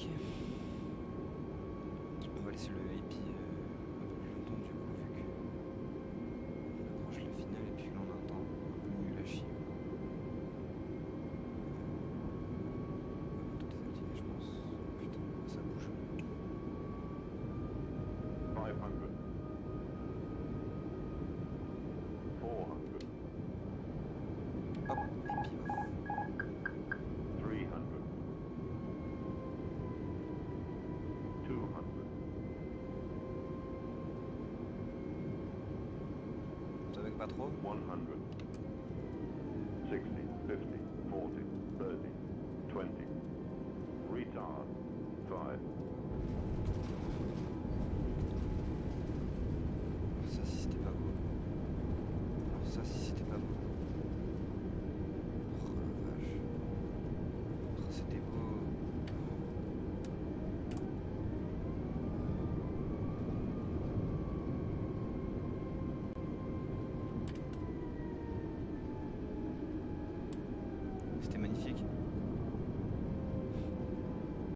Ok. On va laisser le AP un peu plus longtemps du coup, vu qu'on approche la finale et puis que là on a un temps un peu nul à chier. On va tout désactiver, je pense. Putain, ça bouge. 500. 400. Hop, AP off. 300. 200. Ça bug pas trop? 100. 60, 50, 40, 30, 20. Retard. 5,